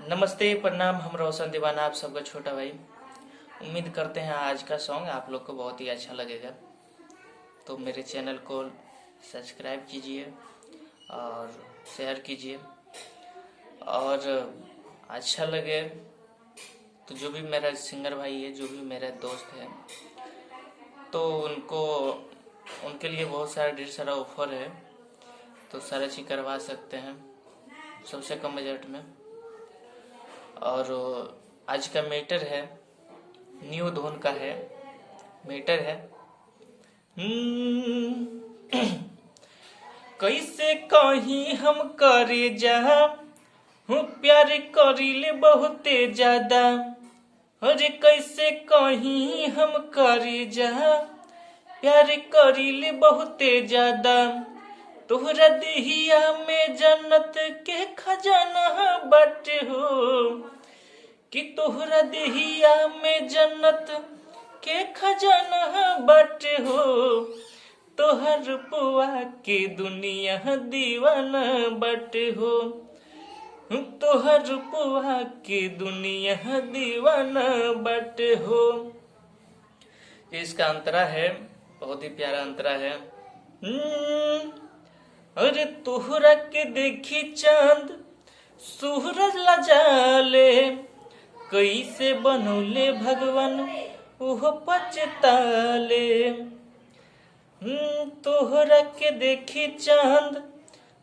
नमस्ते, प्रणाम। हम रोशन दीवाना, आप सबका छोटा भाई। उम्मीद करते हैं आज का सॉन्ग आप लोग को बहुत ही अच्छा लगेगा। तो मेरे चैनल को सब्सक्राइब कीजिए और शेयर कीजिए, और अच्छा लगे तो जो भी मेरा सिंगर भाई है, जो भी मेरा दोस्त है, तो उनके लिए बहुत सारा ढेर सारा ऑफर है, तो सारा चीज़ करवा सकते हैं सबसे कम बजट में। और आज का मैटर है, न्यू धुन का है मैटर है। कैसे कहीं हम करे जहा हूँ, प्यार करीले बहुते ज्यादा। अरे कैसे कहीं हम करे जहा प्यार करीले बहुते ज्यादा। तोहरा देहिया में जन्नत के खजाना बाटे हो, कि तोहरा देहिया में जन्नत के खजाना बाटे हो। तोहर पुआ के दुनिया दीवाना बाटे हो, तोहर पुआ के दुनिया दीवाना बाटे हो। इसका अंतरा है, बहुत ही प्यारा अंतरा है। अरे तोहरा के देखी चांद सूरज लजाले, कैसे बनौले भगवान ओहो पचताले। तोहरा के देखी चांद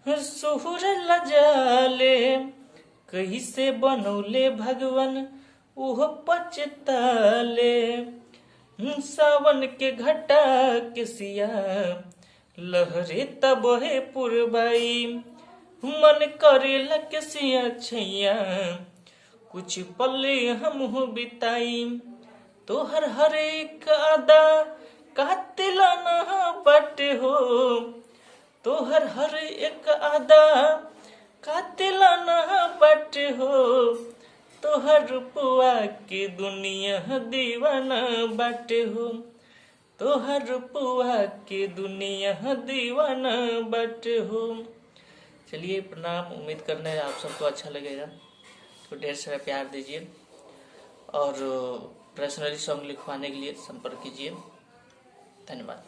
सूरज लजाले, कैसे बनौले भगवान ओहो पचताले। सावन के घटा के सिया लहरे तब है पुरबाई। मन करेला के सिया छैया कुछ पले हम हो बिताई। तोहर हर एक अदा कातिलाना बाटे हो, तोहर हर एक अदा कातिलाना बाटे हो। तोहर पुआ के दुनिया दीवाना बाटे हो, तोहर पुआ के दुनिया दीवाना बाटे हो। चलिए, प्रणाम। उम्मीद करने हैं आप सबको अच्छा लगेगा, तो ढेर सारा प्यार दीजिए। और पर्सनली सॉन्ग लिखवाने के लिए संपर्क कीजिए। धन्यवाद।